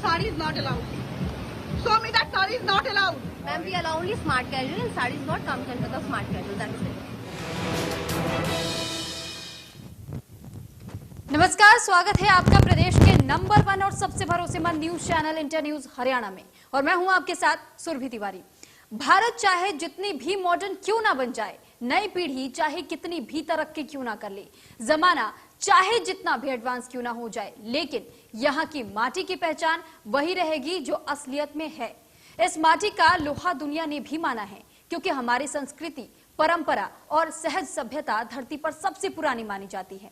Sari is not allowed. Show me that sari is not allowed. Ma'am, we allow only smart casual and sari is not comes under the smart casual. That's it. नमस्कार, स्वागत है आपका प्रदेश के number 1 और सबसे भरोसेमंद news channel inter news Haryana में, और मैं हूं आपके साथ सुरभि तिवारी। भारत चाहे जितनी भी मॉडर्न क्यों ना बन जाए, नई पीढ़ी चाहे कितनी भी तरक्की क्यों ना कर ले, जमाना चाहे जितना भी एडवांस क्यों ना हो जाए, लेकिन यहाँ की माटी की पहचान वही रहेगी जो असलियत में है। इस माटी का लोहा दुनिया ने भी माना है, क्योंकि हमारी संस्कृति, परंपरा और सहज सभ्यता धरती पर सबसे पुरानी मानी जाती है।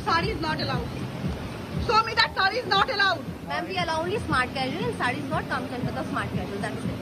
Sari is not allowed. Show me that sari is not allowed. Ma'am, we allow only smart casual and sari is not comes under the smart casual. That's it.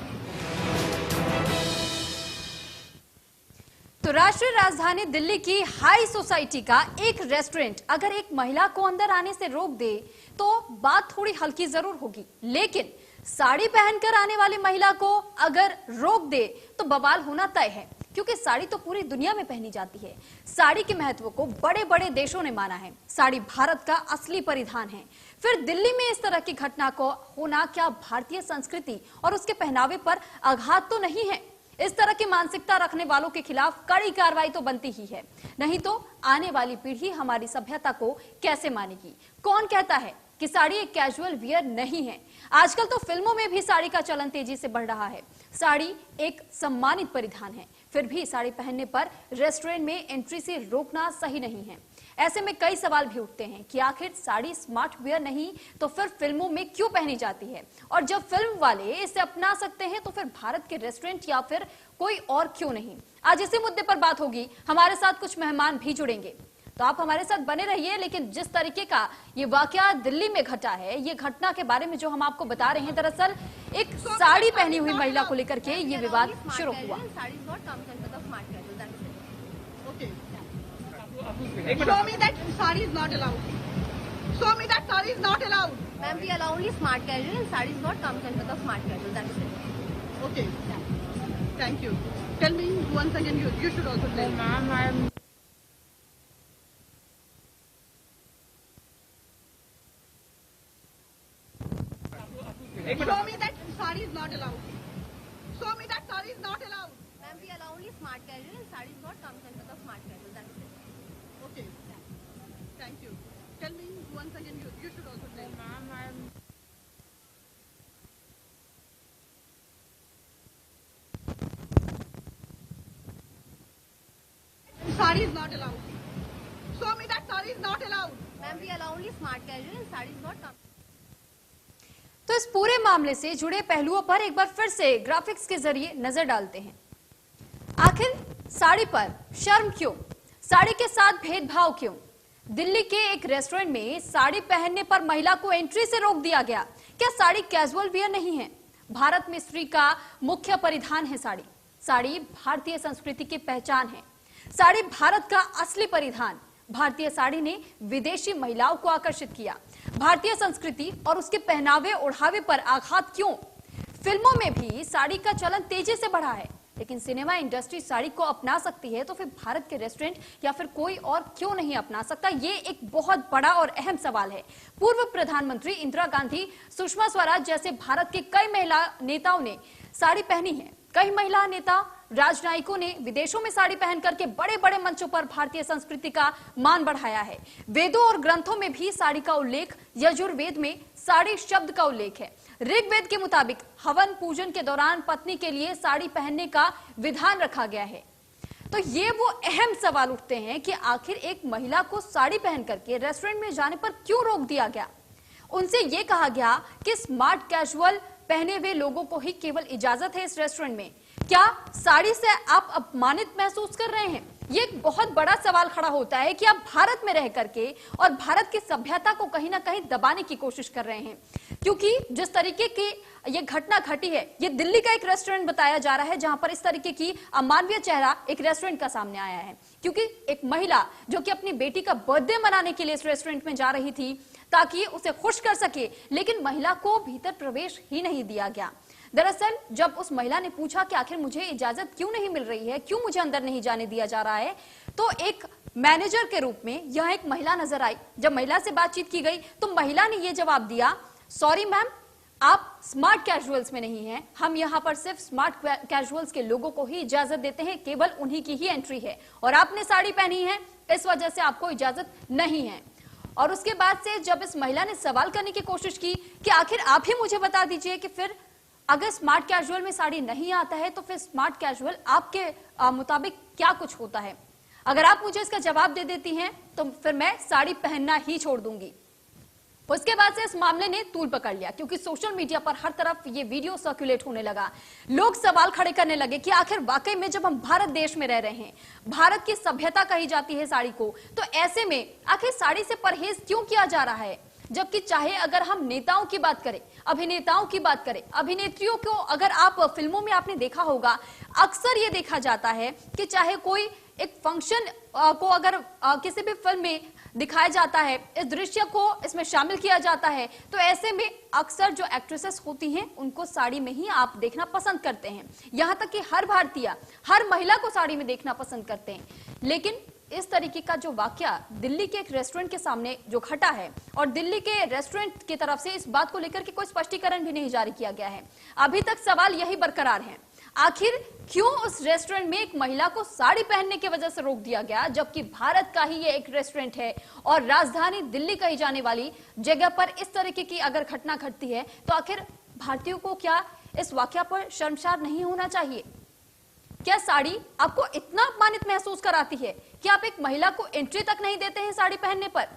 तो राष्ट्रीय राजधानी दिल्ली की हाई सोसाइटी का एक रेस्टोरेंट अगर एक महिला को अंदर आने से रोक दे तो बात थोड़ी हल्की जरूर होगी, लेकिन साड़ी पहनकर आने वाली महिला को अगर रोक दे तो बवाल होना तय है, क्योंकि साड़ी तो पूरी दुनिया में पहनी जाती है। साड़ी के महत्व को बड़े बड़े देशों ने माना है। साड़ी भारत का असली परिधान है। फिर दिल्ली में इस तरह की घटना को होना क्या भारतीय संस्कृति और उसके पहनावे पर आघात तो नहीं है? इस तरह की मानसिकता रखने वालों के खिलाफ कड़ी कार्रवाई तो बनती ही है, नहीं तो आने वाली पीढ़ी हमारी सभ्यता को कैसे मानेगी? कौन कहता है कि साड़ी एक कैजुअल वियर नहीं है? आजकल तो फिल्मों में भी साड़ी का चलन तेजी से बढ़ रहा है। साड़ी एक सम्मानित परिधान है, फिर भी साड़ी पहनने पर रेस्टोरेंट में एंट्री से रोकना सही नहीं है। ऐसे में कई सवाल भी उठते हैं कि आखिर साड़ी स्मार्ट वियर नहीं तो फिर फिल्मों में क्यों पहनी जाती है, और जब फिल्म वाले इसे अपना सकते हैं तो फिर भारत के रेस्टोरेंट या फिर कोई और क्यों नहीं? आज इसी मुद्दे पर बात होगी। हमारे साथ कुछ मेहमान भी जुड़ेंगे, तो आप हमारे साथ बने रहिए। लेकिन जिस तरीके का ये वाकया दिल्ली में घटा है, ये घटना के बारे में जो हम आपको बता रहे हैं, दरअसल एक साड़ी पहनी हुई महिला को लेकर के ये विवाद शुरू हुआ। Show me that sari is not allowed. Show me that sari is not allowed. Ma'am, we allow only smart casual and sari is not comes under the smart casual. That's it. Okay. Thank you. Tell me once again. You should also tell me. Ma'am, I am. Show me that sari is not allowed. Show me that sari is not allowed. Ma'am, we allow only smart casual and sari is not comes under the smart casual. That's it. Okay. Thank you. Tell me once again. You should also tell me. Ma'am, I am. Sari is not allowed. Show me that sari is not allowed. Ma'am, we allow only smart casual and sari is not comes. तो इस पूरे मामले से जुड़े पहलुओं पर एक बार फिर से ग्राफिक्स के जरिए नजर डालते हैं। आखिर साड़ी पर शर्म क्यों? साड़ी के साथ भेदभाव क्यों? दिल्ली के एक रेस्टोरेंट में साड़ी पहनने पर महिला को एंट्री से रोक दिया गया। क्या साड़ी कैजुअल वियर नहीं है? भारत में स्त्री का मुख्य परिधान है साड़ी। साड़ी भारतीय संस्कृति की पहचान है। साड़ी भारत का असली परिधान। भारतीय साड़ी ने विदेशी महिलाओं को आकर्षित किया। भारतीय संस्कृति और उसके पहनावे ओढ़ावे पर आघात क्यों? फिल्मों में भी साड़ी का चलन तेजी से बढ़ा है, लेकिन सिनेमा इंडस्ट्री साड़ी को अपना सकती है तो फिर भारत के रेस्टोरेंट या फिर कोई और क्यों नहीं अपना सकता? ये एक बहुत बड़ा और अहम सवाल है। पूर्व प्रधानमंत्री इंदिरा गांधी, सुषमा स्वराज जैसे भारत के कई महिला नेताओं ने साड़ी पहनी है। कई महिला नेता राजनयिकों ने विदेशों में साड़ी पहन करके बड़े बड़े मंचों पर भारतीय संस्कृति का मान बढ़ाया है। वेदों और ग्रंथों में भी साड़ी का उल्लेख, यजुर्वेद में साड़ी शब्द का उल्लेख है। ऋग्वेद के मुताबिक हवन पूजन के दौरान पत्नी के लिए साड़ी पहनने का विधान रखा गया है। तो ये वो अहम सवाल उठते हैं कि आखिर एक महिला को साड़ी पहन करके रेस्टोरेंट में जाने पर क्यों रोक दिया गया? उनसे ये कहा गया कि स्मार्ट कैजुअल पहने हुए लोगों को ही केवल इजाजत है इस रेस्टोरेंट में। क्या साड़ी से आप अपमानित महसूस कर रहे हैं? ये एक बहुत बड़ा सवाल खड़ा होता है कि आप भारत में रह करके और भारत की सभ्यता को कहीं ना कहीं दबाने की कोशिश कर रहे हैं, क्योंकि जिस तरीके की ये घटना घटी है, ये दिल्ली का एक रेस्टोरेंट बताया जा रहा है जहां पर इस तरीके की अमानवीय चेहरा एक रेस्टोरेंट का सामने आया है। क्योंकि एक महिला जो कि अपनी बेटी का बर्थडे मनाने के लिए इस रेस्टोरेंट में जा रही थी ताकि उसे खुश कर सके, लेकिन महिला को भीतर प्रवेश ही नहीं दिया गया। दरअसल जब उस महिला ने पूछा कि आखिर मुझे इजाजत क्यों नहीं मिल रही है, क्यों मुझे अंदर नहीं जाने दिया जा रहा है, तो एक मैनेजर के रूप में यह एक महिला नजर आई। जब महिला से बातचीत की गई तो महिला ने यह जवाब दिया, सॉरी मैम, आप स्मार्ट कैजुअल्स में नहीं हैं, हम यहाँ पर सिर्फ स्मार्ट कैजुअल्स के लोगों को ही इजाजत देते हैं, केवल उन्हीं की ही एंट्री है और आपने साड़ी पहनी है इस वजह से आपको इजाजत नहीं है। और उसके बाद से जब इस महिला ने सवाल करने की कोशिश की कि आखिर आप ही मुझे बता दीजिए कि फिर अगर स्मार्ट कैजुअल में साड़ी नहीं आता है तो फिर स्मार्ट कैजुअल आपके मुताबिक क्या कुछ होता है, अगर आप मुझे इसका जवाब दे देती हैं तो फिर मैं साड़ी पहनना ही छोड़ दूंगी। उसके बाद से इस मामले ने तूल पकड़ लिया क्योंकि सोशल मीडिया पर हर तरफ ये वीडियो सर्कुलेट होने लगा। लोग सवाल खड़े करने लगे कि आखिर वाकई में जब हम भारत देश में रह रहे हैं, भारत की सभ्यता कही जाती है साड़ी को, तो ऐसे में आखिर साड़ी से परहेज क्यों किया जा रहा है? जबकि चाहे अगर हम नेताओं की बात करें, अभिनेताओं की बात करें, अभिनेत्रियों को अगर आप फिल्मों में आपने देखा होगा, अक्सर ये देखा जाता है कि चाहे कोई एक फंक्शन को अगर किसी भी फिल्म में दिखाया जाता है, इस दृश्य को इसमें शामिल किया जाता है, तो ऐसे में अक्सर जो एक्ट्रेसेस होती हैं उनको साड़ी में ही आप देखना पसंद करते हैं। यहां तक कि हर भारतीय, हर महिला को साड़ी में देखना पसंद करते हैं। लेकिन इस तरीके का जो वाकया दिल्ली के एक रेस्टोरेंट के सामने जो घटा है और दिल्ली के रेस्टोरेंट की तरफ से इस बात को लेकर के कोई स्पष्टीकरण भी नहीं जारी किया गया है। अभी तक सवाल यही बरकरार है, आखिर क्यों उस रेस्टोरेंट में एक महिला को साड़ी पहनने की वजह से रोक दिया गया, जबकि भारत का ही ये एक रेस्टोरेंट है और राजधानी दिल्ली कही जाने वाली जगह पर इस तरीके की अगर घटना घटती है तो आखिर भारतीयों को क्या इस वाकया पर शर्मसार नहीं होना चाहिए? क्या साड़ी आपको इतना अपमानित महसूस कराती है कि आप एक महिला को एंट्री तक नहीं देते हैं साड़ी पहनने पर?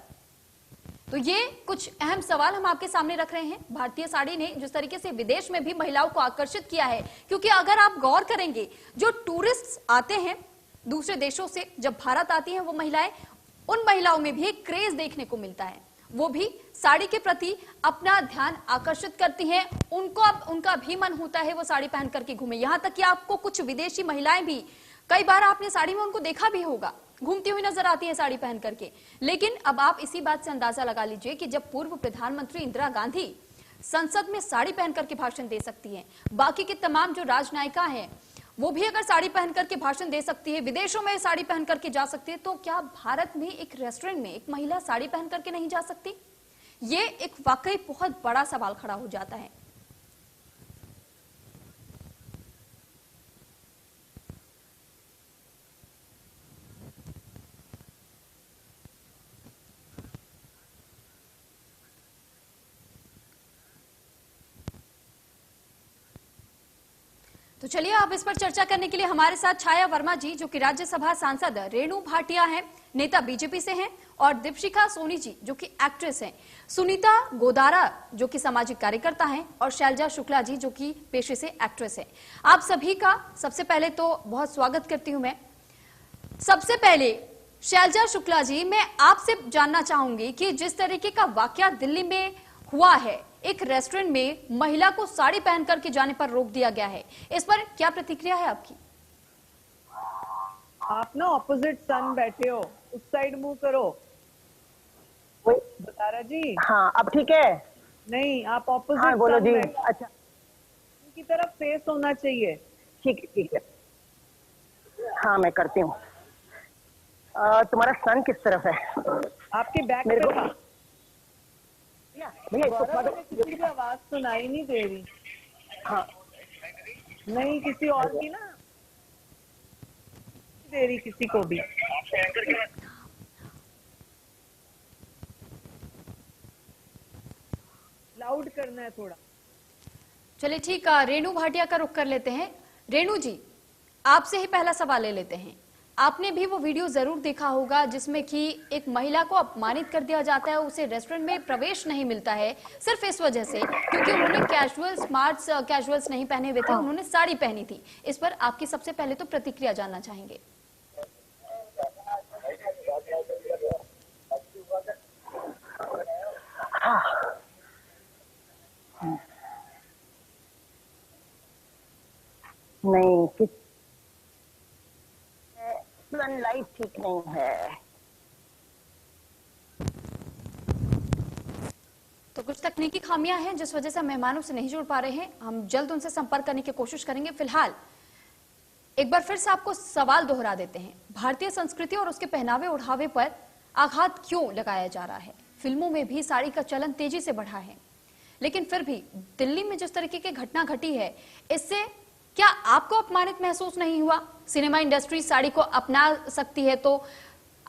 तो ये कुछ अहम सवाल हम आपके सामने रख रहे हैं। भारतीय साड़ी ने जिस तरीके से विदेश में भी महिलाओं को आकर्षित किया है, क्योंकि अगर आप गौर करेंगे, जो टूरिस्ट आते हैं दूसरे देशों से, जब भारत आती हैं वो महिलाएं, उन महिलाओं में भी एक क्रेज देखने को मिलता है, वो भी साड़ी के प्रति अपना ध्यान आकर्षित करती हैं। उनका भी मन होता है वो साड़ी पहन करके घूमे। यहां तक कि आपको कुछ विदेशी महिलाएं भी, कई बार आपने साड़ी में उनको देखा भी होगा, घूमती हुई नजर आती है साड़ी पहन करके। लेकिन अब आप इसी बात से अंदाजा लगा लीजिए कि जब पूर्व प्रधानमंत्री इंदिरा गांधी संसद में साड़ी पहन करके भाषण दे सकती हैं, बाकी के तमाम जो राजनायिका हैं वो भी अगर साड़ी पहन करके भाषण दे सकती है, विदेशों में साड़ी पहन करके जा सकती है, तो क्या भारत में एक रेस्टोरेंट में एक महिला साड़ी पहन करके नहीं जा सकती? ये एक वाकई बहुत बड़ा सवाल खड़ा हो जाता है। तो चलिए अब इस पर चर्चा करने के लिए हमारे साथ छाया वर्मा जी, जो कि राज्यसभा सांसद रेणु भाटिया हैं, नेता बीजेपी से हैं, और दीपशिखा सोनी जी जो कि एक्ट्रेस हैं, सुनीता गोदारा जो कि सामाजिक कार्यकर्ता हैं, और शैलजा शुक्ला जी जो कि पेशे से एक्ट्रेस हैं। आप सभी का सबसे पहले तो बहुत स्वागत करती हूं मैं। सबसे पहले शैलजा शुक्ला जी, मैं आपसे जानना चाहूंगी कि जिस तरीके का वाकया दिल्ली में हुआ है, एक रेस्टोरेंट में महिला को साड़ी पहन करके जाने पर रोक दिया गया है, इस पर क्या प्रतिक्रिया है आपकी? आप ना ऑपोजिट सन बैठे हो, उस साइड मुंह करो। बतारा जी। हाँ, अब ठीक है? नहीं, आप ऑपोजिट। हाँ, बोलो जी। अच्छा, उनकी तरफ फेस होना चाहिए। ठीक है। हाँ, मैं करती हूँ। तुम्हारा सन किस तरफ है? आपके बैक मेरे पे को था। भैया इसको थोड़ा किसी की आवाज सुनाई नहीं दे रही। हाँ, नहीं, किसी और की ना दे रही, किसी को भी। लाउड करना है थोड़ा। चलिए ठीक है, रेणु भाटिया का रुख कर लेते हैं। रेणु जी, आपसे ही पहला सवाल ले लेते हैं। आपने भी वो वीडियो जरूर देखा होगा जिसमें कि एक महिला को अपमानित कर दिया जाता है, उसे रेस्टोरेंट में प्रवेश नहीं मिलता है सिर्फ इस वजह से क्योंकि उन्होंने कैजुअल्स नहीं पहने हुए थे, उन्होंने साड़ी पहनी थी। इस पर आपकी सबसे पहले तो प्रतिक्रिया जानना चाहेंगे। नहीं, लाइट ठीक नहीं है। तो कुछ कुछ तकनीकी खामियां हैं जिस वजह से हम मेहमानों से नहीं जुड़ पा रहे हैं। हम जल्द उनसे संपर्क करने की कोशिश करेंगे। फिलहाल एक बार फिर से आपको सवाल दोहरा देते हैं, भारतीय संस्कृति और उसके पहनावे ओढ़ावे पर आघात क्यों लगाया जा रहा है? फिल्मों में भी साड़ी का चलन तेजी से बढ़ा है, लेकिन फिर भी दिल्ली में जिस तरीके की घटना घटी है, इससे क्या आपको अपमानित महसूस नहीं हुआ? सिनेमा इंडस्ट्री साड़ी को अपना सकती है तो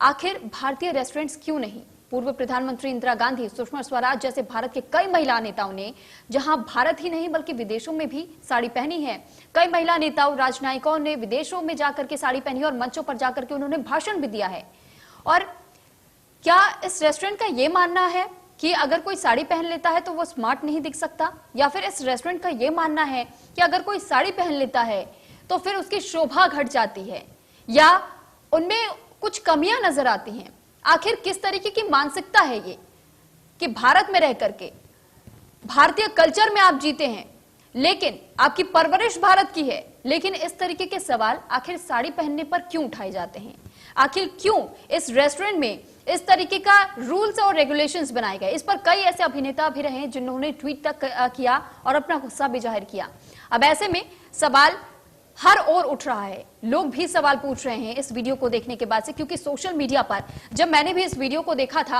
आखिर भारतीय रेस्टोरेंट्स क्यों नहीं? पूर्व प्रधानमंत्री इंदिरा गांधी, सुषमा स्वराज जैसे भारत के कई महिला नेताओं ने जहां भारत ही नहीं बल्कि विदेशों में भी साड़ी पहनी है। कई महिला नेताओं, राजनयिकाओं ने विदेशों में जाकर के साड़ी पहनी और मंचों पर जाकर के उन्होंने भाषण भी दिया है। और क्या इस रेस्टोरेंट का ये मानना है कि अगर कोई साड़ी पहन लेता है तो वो स्मार्ट नहीं दिख सकता, या फिर इस रेस्टोरेंट का ये मानना है कि अगर कोई साड़ी पहन लेता है तो फिर उसकी शोभा घट जाती है या उनमें कुछ कमियां नजर आती हैं? आखिर किस तरीके की मानसिकता है ये कि भारत में रह करके भारतीय कल्चर में आप जीते हैं, लेकिन आपकी परवरिश भारत की है, लेकिन इस तरीके के सवाल आखिर साड़ी पहनने पर क्यों उठाए जाते हैं? आखिर क्यों इस रेस्टोरेंट में इस तरीके का रूल्स और रेगुलेशंस बनाए गए? इस पर कई ऐसे अभिनेता भी रहे जिन्होंने ट्वीट तक किया और अपना गुस्सा भी जाहिर किया। अब ऐसे में सवाल हर ओर उठ रहा है, लोग भी सवाल पूछ रहे हैं इस वीडियो को देखने के बाद से, क्योंकि सोशल मीडिया पर जब मैंने भी इस वीडियो को देखा था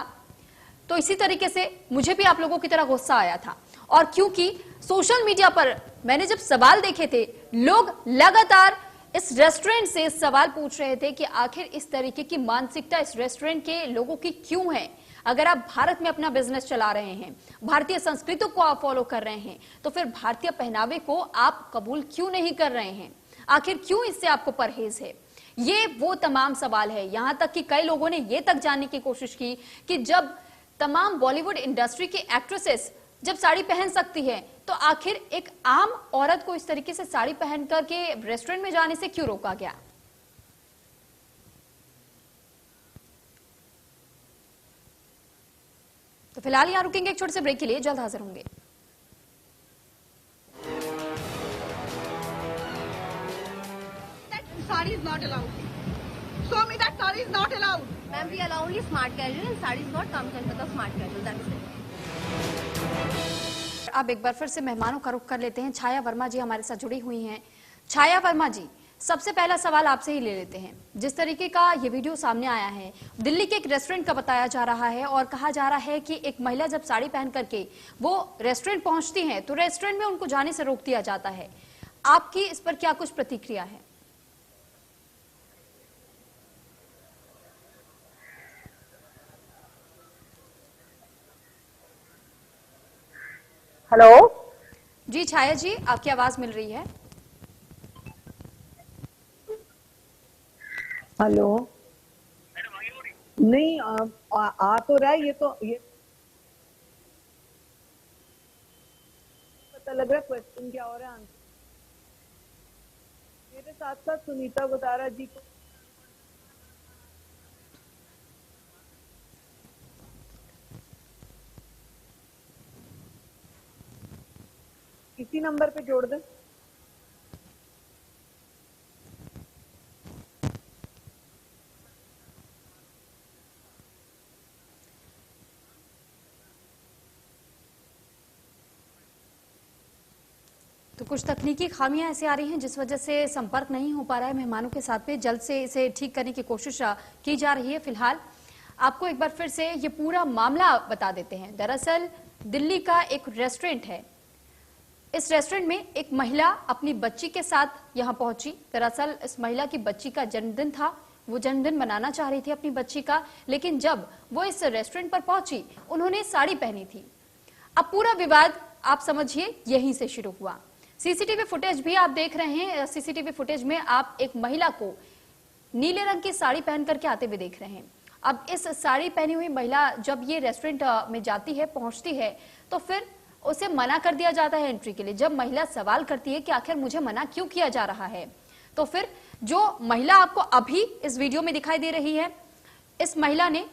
तो इसी तरीके से मुझे भी आप लोगों की तरह गुस्सा आया था। और क्योंकि सोशल मीडिया पर मैंने जब सवाल देखे थे, लोग लगातार इस रेस्टोरेंट से सवाल पूछ रहे थे कि आखिर इस तरीके की मानसिकता इस रेस्टोरेंट के लोगों की क्यों है? अगर आप भारत में अपना बिजनेस चला रहे हैं, भारतीय संस्कृति को आप फॉलो कर रहे हैं, तो फिर भारतीय पहनावे को आप कबूल क्यों नहीं कर रहे हैं? आखिर क्यों इससे आपको परहेज है? ये वो तमाम सवाल है। यहां तक कि कई लोगों ने ये तक जानने की कोशिश की कि जब तमाम बॉलीवुड इंडस्ट्री की एक्ट्रेसेस जब साड़ी पहन सकती है, तो आखिर एक आम औरत को इस तरीके से साड़ी पहन करके रेस्टोरेंट में जाने से क्यों रोका गया? तो फिलहाल यहां रुकेंगे एक छोटे से ब्रेक के लिए, जल्द हाजिर होंगे। Sari is not allowed. Show me that sari is not allowed. Ma'am, we allow only smart casual and sarees what comes under the smart casual. That's it. अब एक बार फिर से मेहमानों का रुख कर लेते हैं। छाया वर्मा जी हमारे साथ जुड़ी हुई हैं। छाया वर्मा जी, सबसे पहला सवाल आपसे ही ले लेते हैं। जिस तरीके का ये वीडियो सामने आया है, दिल्ली के एक रेस्टोरेंट का बताया जा रहा है और कहा जा रहा है कि एक महिला जब साड़ी पहन करके वो रेस्टोरेंट पहुंचती है तो रेस्टोरेंट में उनको जाने से रोक दिया जाता है। आपकी इस पर क्या कुछ प्रतिक्रिया है? हेलो जी छाया जी, आपकी आवाज मिल रही है। हेलो, नहीं आ तो रहा है, ये पता लग रहा है क्वेश्चन क्या हो रहा है। आंसर मेरे साथ साथ सुनीता गुदारा जी को इसी नंबर पे जोड़ दें। तो कुछ तकनीकी खामियां ऐसे आ रही हैं जिस वजह से संपर्क नहीं हो पा रहा है मेहमानों के साथ में। जल्द से इसे ठीक करने की कोशिश की जा रही है। फिलहाल आपको एक बार फिर से ये पूरा मामला बता देते हैं। दरअसल दिल्ली का एक रेस्टोरेंट है। इस रेस्टोरेंट में एक महिला अपनी बच्ची के साथ यहां पहुंची। दरअसल इस महिला की बच्ची का जन्मदिन था, वो जन्मदिन मनाना चाह रही थी अपनी बच्ची का, लेकिन जब वो इस रेस्टोरेंट पर पहुंची उन्होंने साड़ी पहनी थी। अब पूरा विवाद आप समझिए यहीं से शुरू हुआ। सीसीटीवी फुटेज भी आप देख रहे हैं। सीसीटीवी फुटेज में आप एक महिला को नीले रंग की साड़ी पहन करके आते हुए देख रहे हैं। अब इस साड़ी पहनी हुई महिला जब ये रेस्टोरेंट में जाती है, पहुंचती है, तो फिर उसे मना कर दिया जाता है एंट्री के लिए। जब महिला सवाल करती है कि आखिर मुझे मना क्यों किया जा रहा है, तो फिर जो महिला आपको अभी इस वीडियो में दिखाई दे रही है, इस महिला ने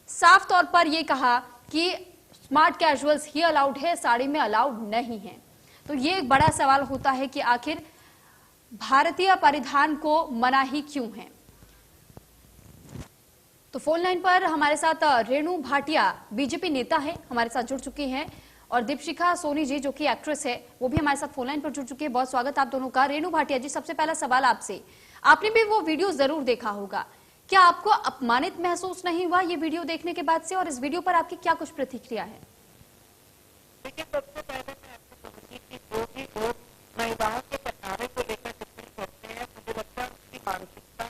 साफ तौर पर यह कहा कि स्मार्ट कैजुअल्स ही अलाउड है, साड़ी में अलाउड नहीं है। तो ये एक बड़ा सवाल होता है कि आखिर भारतीय परिधान को मना ही क्यों है। तो फोन लाइन पर हमारे साथ रेणु भाटिया बीजेपी नेता है, हमारे साथ जुड़ चुकी हैं। और दीपशिखा सोनी जी जो कि एक्ट्रेस है वो भी हमारे साथ फोन लाइन पर जुड़ चुके हैं। बहुत स्वागत आप दोनों का। रेणु भाटिया जी, सबसे पहला सवाल आपसे, आपने भी वो वीडियो जरूर देखा होगा, क्या आपको अपमानित महसूस नहीं हुआ ये वीडियो देखने के बाद से, और इस वीडियो पर आपकी क्या कुछ प्रतिक्रिया है? देखिए, सबसे पहले मैं आपको कहूंगी कि जो भी लोग महिलाओं के पहनावे को लेकर टिप्पणी करते हैं, मुझे लगता है उसकी मानसिकता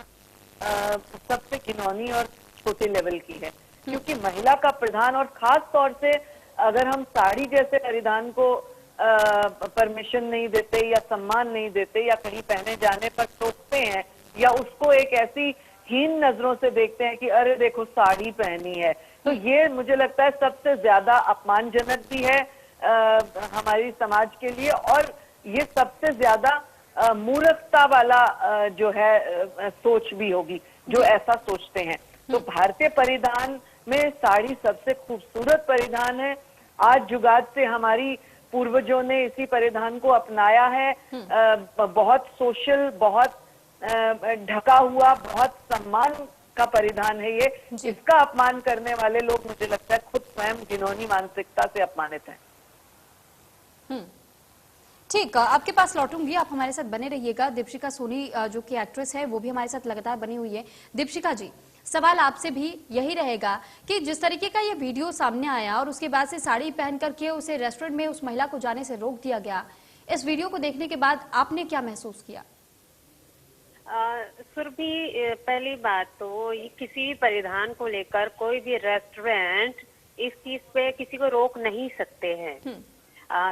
सबसे घिनौनी और छोटे लेवल की है। क्योंकि महिला का प्रधान, और खास तौर से अगर हम साड़ी जैसे परिधान को परमिशन नहीं देते या सम्मान नहीं देते या कहीं पहने जाने पर टोकते हैं या उसको एक ऐसी हीन नजरों से देखते हैं कि अरे देखो साड़ी पहनी है, तो ये मुझे लगता है सबसे ज्यादा अपमानजनक भी है हमारी समाज के लिए, और ये सबसे ज्यादा मूर्खता वाला जो है सोच भी होगी जो ऐसा सोचते हैं। तो भारतीय परिधान में साड़ी सबसे खूबसूरत परिधान है। आज जुगात से हमारी पूर्वजों ने इसी परिधान को अपनाया है। बहुत सोशल, बहुत ढका हुआ, बहुत सम्मान का परिधान है ये। इसका अपमान करने वाले लोग मुझे लगता है खुद स्वयं घिनौनी मानसिकता से अपमानित हैं। ठीक, आपके पास लौटूंगी, आप हमारे साथ बने रहिएगा। दीपशिखा सोनी जो कि एक्ट्रेस है वो भी हमारे साथ लगातार बनी हुई है। दीपशिखा जी, सवाल आपसे भी यही रहेगा कि जिस तरीके का ये वीडियो सामने आया और उसके बाद से साड़ी पहन करके उसे रेस्टोरेंट में उस महिला को जाने से रोक दिया गया, इस वीडियो को देखने के बाद आपने क्या महसूस किया? सुरभि, पहली बात तो ये किसी भी परिधान को लेकर कोई भी रेस्टोरेंट इस चीज पे किसी को रोक नहीं सकते हैं।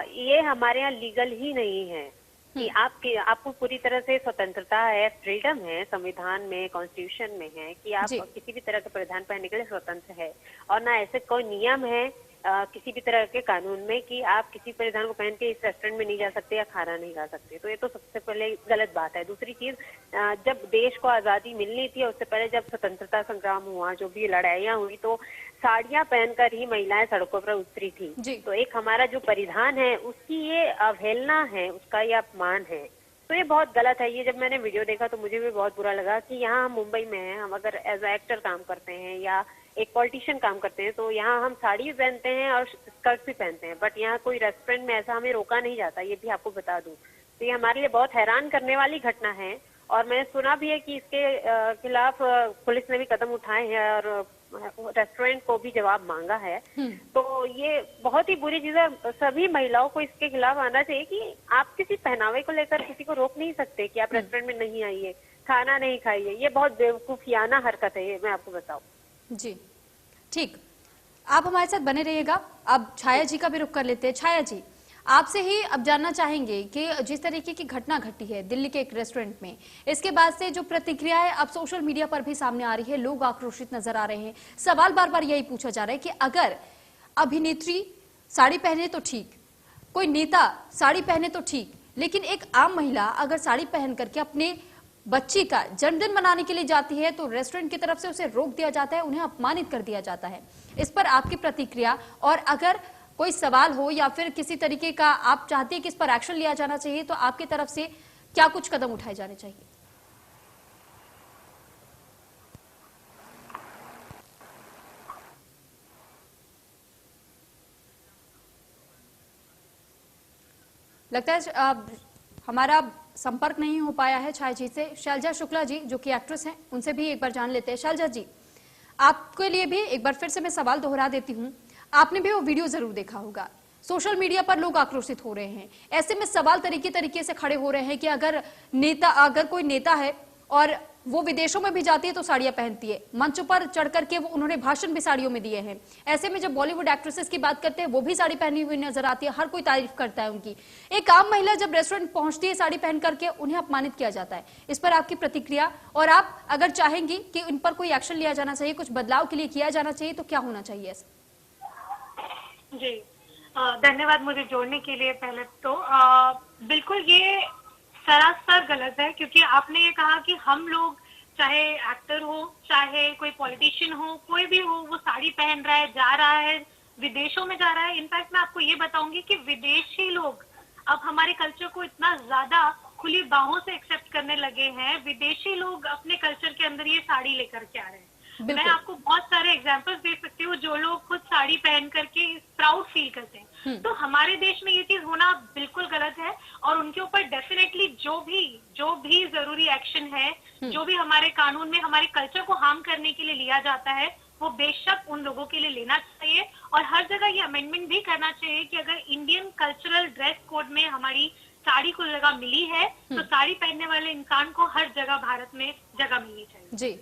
ये हमारे यहाँ लीगल ही नहीं है कि आपको पूरी तरह से स्वतंत्रता है, फ्रीडम है, संविधान में, कॉन्स्टिट्यूशन में है कि आप किसी भी तरह के परिधान पहनने के लिए स्वतंत्र है, और ना ऐसे कोई नियम है किसी भी तरह के कानून में कि आप किसी परिधान को पहन के इस रेस्टोरेंट में नहीं जा सकते या खाना नहीं खा सकते। तो ये तो सबसे पहले गलत बात है। दूसरी चीज, जब देश को आजादी मिलनी थी, उससे पहले जब स्वतंत्रता संग्राम हुआ, जो भी लड़ाइयाँ हुई, तो साड़ियां पहनकर ही महिलाएं सड़कों पर उतरी थी। तो एक हमारा जो परिधान है उसकी ये अवहेलना है, उसका ये अपमान है, तो ये बहुत गलत है। ये जब मैंने वीडियो देखा तो मुझे भी बहुत बुरा लगा कि यहाँ हम मुंबई में हैं, हम अगर एज ए एक्टर काम करते हैं या एक पॉलिटिशियन काम करते हैं तो यहाँ हम साड़ी पहनते हैं और स्कर्ट भी पहनते हैं, बट यहाँ कोई रेस्टोरेंट में ऐसा हमें रोका नहीं जाता, ये भी आपको बता दूं। तो ये हमारे लिए बहुत हैरान करने वाली घटना है, और मैंने सुना भी है कि इसके खिलाफ पुलिस ने भी कदम उठाए हैं और रेस्टोरेंट को भी जवाब मांगा है। तो ये बहुत ही बुरी चीज है। सभी महिलाओं को इसके खिलाफ आना चाहिए कि आप किसी पहनावे को लेकर किसी को रोक नहीं सकते कि आप रेस्टोरेंट में नहीं आइए, खाना नहीं खाइए। ये बहुत बेवकूफियाना हरकत है, ये मैं आपको बताऊं। जी ठीक, आप हमारे साथ बने रहिएगा। अब छाया जी का भी रुख कर लेते हैं। छाया जी, आपसे ही अब जानना चाहेंगे कि जिस तरीके की घटना घटी है दिल्ली के एक रेस्टोरेंट में, इसके बाद से जो प्रतिक्रियाएं अब सोशल मीडिया पर भी सामने आ रही है, लोग आक्रोशित नजर आ रहे हैं। सवाल बार बार यही पूछा जा रहा है कि अगर अभिनेत्री साड़ी पहने तो ठीक, कोई नेता साड़ी पहने तो ठीक, लेकिन एक आम महिला अगर साड़ी पहन करके अपने बच्ची का जन्मदिन मनाने के लिए जाती है तो रेस्टोरेंट की तरफ से उसे रोक दिया जाता है, उन्हें अपमानित कर दिया जाता है। इस पर आपकी प्रतिक्रिया, और अगर कोई सवाल हो या फिर किसी तरीके का आप चाहते हैं कि इस पर एक्शन लिया जाना चाहिए तो आपकी तरफ से क्या कुछ कदम उठाए जाने चाहिए? लगता है हमारा संपर्क नहीं हो पाया है छाया जी से। शैलजा शुक्ला जी जो कि एक्ट्रेस हैं, उनसे भी एक बार जान लेते हैं। शैलजा जी, आपके लिए भी एक बार फिर से मैं सवाल दोहरा देती हूं, आपने भी वो वीडियो जरूर देखा होगा। सोशल मीडिया पर लोग आक्रोशित हो रहे हैं, ऐसे में सवाल तरीके से खड़े हो रहे हैं कि अगर कोई नेता है और वो विदेशों में भी जाती है तो साड़ियां पहनती है, मंचों पर चढ़ करके वो उन्होंने भाषण भी साड़ियों में दिए हैं। ऐसे में जब बॉलीवुड एक्ट्रेसेस की बात करते हैं वो भी साड़ी पहनी हुई नजर आती है, हर कोई तारीफ करता है उनकी। एक आम महिला जब रेस्टोरेंट पहुंचती है साड़ी पहन करके, उन्हें अपमानित किया जाता है। इस पर आपकी प्रतिक्रिया, और आप अगर चाहेंगी कि इन पर कोई एक्शन लिया जाना चाहिए, कुछ बदलाव के लिए किया जाना चाहिए, तो क्या होना चाहिए ऐसा? जी, धन्यवाद मुझे जोड़ने के लिए। पहले तो बिल्कुल ये सरासर गलत है, क्योंकि आपने ये कहा कि हम लोग, चाहे एक्टर हो, चाहे कोई पॉलिटिशियन हो, कोई भी हो, वो साड़ी पहन रहा है, जा रहा है, विदेशों में जा रहा है। इनफैक्ट मैं आपको ये बताऊंगी कि विदेशी लोग अब हमारे कल्चर को इतना ज्यादा खुली बाहों से एक्सेप्ट करने लगे हैं। विदेशी लोग अपने कल्चर के अंदर ये साड़ी लेकर के आ रहे हैं। मैं आपको बहुत सारे एग्जांपल्स दे सकती हूँ जो लोग खुद साड़ी पहन करके प्राउड फील करते हैं। तो हमारे देश में ये चीज होना बिल्कुल गलत है और उनके ऊपर डेफिनेटली जो भी जरूरी एक्शन है, जो भी हमारे कानून में हमारे कल्चर को हार्म करने के लिए लिया जाता है, वो बेशक उन लोगों के लिए लेना चाहिए। और हर जगह ये अमेंडमेंट भी करना चाहिए कि अगर इंडियन कल्चरल ड्रेस कोड में हमारी साड़ी को जगह मिली है तो साड़ी पहनने वाले इंसान को हर जगह भारत में जगह मिलनी चाहिए। जी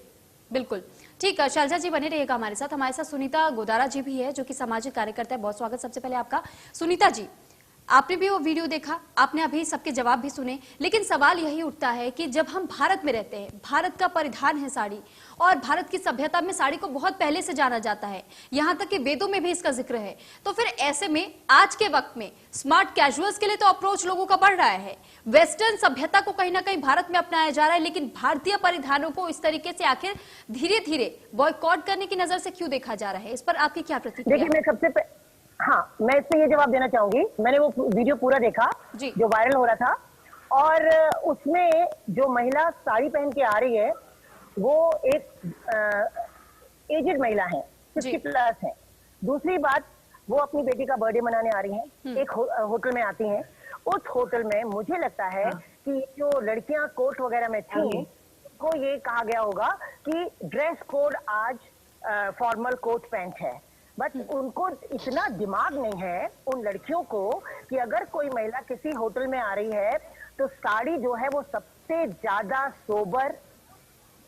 बिल्कुल ठीक है। शैलजा जी बने रहिएगा हमारे साथ सुनीता गोदारा जी भी है जो कि सामाजिक कार्यकर्ता है। बहुत स्वागत सबसे पहले आपका। सुनीता जी, आपने भी वो वीडियो देखा, आपने अभी सबके जवाब भी सुने, लेकिन सवाल यही उठता है कि जब हम भारत में रहते हैं, भारत का परिधान है साड़ी और भारत की सभ्यता में साड़ी को बहुत पहले से जाना जाता है, यहाँ तक कि वेदों में भी इसका जिक्र है, तो फिर ऐसे में आज के वक्त में स्मार्ट कैजुअल्स के लिए तो अप्रोच लोगों का बढ़ रहा है, वेस्टर्न सभ्यता को कहीं ना कहीं भारत में अपनाया जा रहा है, लेकिन भारतीय परिधानों को इस तरीके से आखिर धीरे धीरे बॉयकॉट करने की नजर से क्यों देखा जा रहा है? इस पर आपकी क्या प्रतिक्रिया? देखिए, मैं इस पे ये जवाब देना चाहूंगी। मैंने वो वीडियो पूरा देखा जो वायरल हो रहा था, और उसमें जो महिला साड़ी पहन के आ रही है वो एक एजेड महिला है, 50+ है। दूसरी बात, वो अपनी बेटी का बर्थडे मनाने आ रही हैं, एक होटल में आती हैं। उस होटल में मुझे लगता है कि जो लड़कियां कोट वगैरह में थी, को ये कहा गया होगा कि ड्रेस कोड आज फॉर्मल कोट पैंट है, बट उनको इतना दिमाग नहीं है उन लड़कियों को कि अगर कोई महिला किसी होटल में आ रही है तो साड़ी जो है वो सबसे ज्यादा सोबर,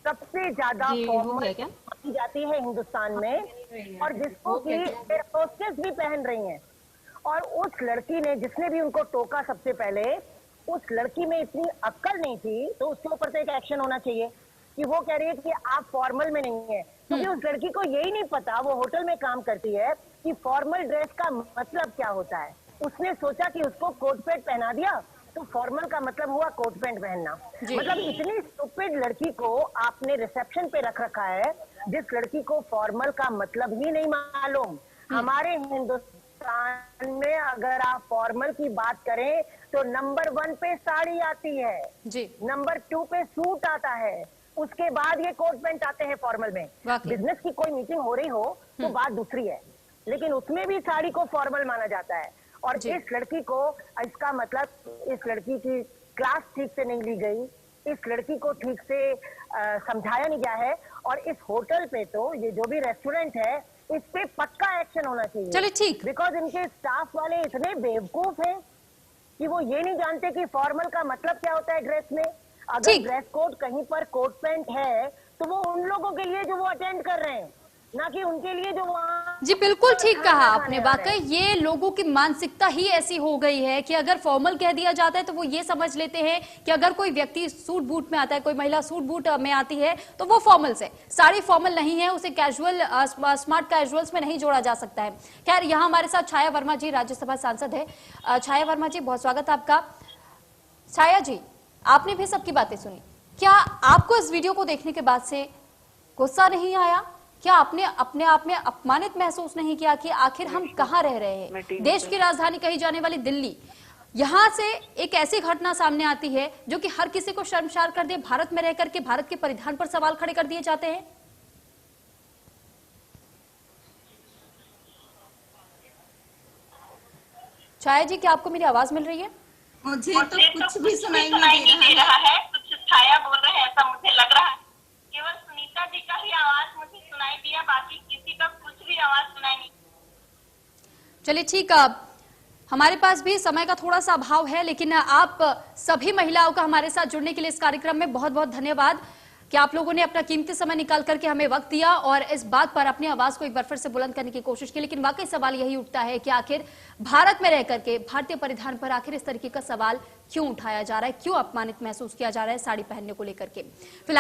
सबसे ज्यादा फॉर्मल की जाती है हिंदुस्तान में, और जिसको कि एयर होस्टेस भी पहन रही हैं। और उस लड़की ने, जिसने भी उनको टोका सबसे पहले, उस लड़की में इतनी अक्ल नहीं थी, तो उसके ऊपर तो एक एक्शन होना चाहिए कि वो कह रही है कि आप फॉर्मल में नहीं है, क्योंकि उस लड़की को यही नहीं पता, वो होटल में काम करती है, कि फॉर्मल ड्रेस का मतलब क्या होता है। उसने सोचा कि उसको कोट पैंट पहना दिया तो फॉर्मल का मतलब हुआ कोट पैंट पहनना। मतलब इतनी स्टूपिड लड़की को आपने रिसेप्शन पे रख रखा है, जिस लड़की को फॉर्मल का मतलब ही नहीं मालूम। हमारे हिंदुस्तान में अगर आप फॉर्मल की बात करें तो नंबर 1 पे साड़ी आती है, नंबर 2 पे सूट आता है, उसके बाद ये कोट पैंट आते हैं फॉर्मल में। बिजनेस की कोई मीटिंग हो रही हो तो बात दूसरी है, लेकिन उसमें भी साड़ी को फॉर्मल माना जाता है। और इस लड़की को, इसका मतलब इस लड़की की क्लास ठीक से नहीं ली गई, इस लड़की को ठीक से समझाया नहीं गया है। और इस होटल पे तो, ये जो भी रेस्टोरेंट है, इस पे पक्का एक्शन होना चाहिए। चलिए ठीक, बिकॉज इनके स्टाफ वाले इतने बेवकूफ हैं कि वो ये नहीं जानते कि फॉर्मल का मतलब क्या होता है ड्रेस में। अगर ड्रेस कोड कहीं पर कोट पैंट है तो वो उन लोगों के लिए जो वो अटेंड कर रहे हैं, ना कि उनके लिए जो वहाँ। जी बिल्कुल ठीक कहा आपने। वाकई ये लोगों की मानसिकता ही ऐसी हो गई है कि अगर फॉर्मल कह दिया जाता है तो वो ये समझ लेते हैं कि अगर कोई व्यक्ति सूट बूट में आता है, कोई महिला सूट बूट में आती है तो वो फॉर्मल से। साड़ी फॉर्मल नहीं है, उसे कैजुअल स्मार्ट कैजुअल्स में नहीं जोड़ा जा सकता है। खैर, यहाँ हमारे साथ छाया वर्मा जी, राज्यसभा सांसद है। छाया वर्मा जी, बहुत स्वागत आपका। छाया जी, आपने भी सबकी बातें सुनी, क्या आपको इस वीडियो को देखने के बाद से गुस्सा नहीं आया? क्या आपने अपने आप में अपमानित महसूस नहीं किया कि आखिर हम कहाँ रह रहे हैं? देश की राजधानी कही जाने वाली दिल्ली, यहाँ से एक ऐसी घटना सामने आती है जो कि हर किसी को शर्मसार कर दे। भारत में रहकर के भारत के परिधान पर सवाल खड़े कर दिए जाते हैं। छाया जी, क्या आपको मेरी आवाज मिल रही है? मुझे तो कुछ भी सुनाई नहीं दे रहा है। कुछ छाया बोल रहे हैं ऐसा मुझे लग रहा है। केवल सुनीता जी का ही आवाज मुझे सुनाई दिया, बाकी किसी का कुछ भी आवाज सुनाई नहीं। चलिए ठीक, हमारे पास भी समय का थोड़ा सा अभाव है, लेकिन आप सभी महिलाओं का हमारे साथ जुड़ने के लिए इस कार्यक्रम में बहुत बहुत धन्यवाद कि आप लोगों ने अपना कीमती समय निकाल करके हमें वक्त दिया और इस बात पर अपनी आवाज को एक बार फिर से बुलंद करने की कोशिश की। लेकिन वाकई सवाल यही उठता है कि आखिर भारत में रह करके भारतीय परिधान पर आखिर इस तरीके का सवाल क्यों उठाया जा रहा है, क्यों अपमानित महसूस किया जा रहा है साड़ी पहनने को लेकर के। फिलहाल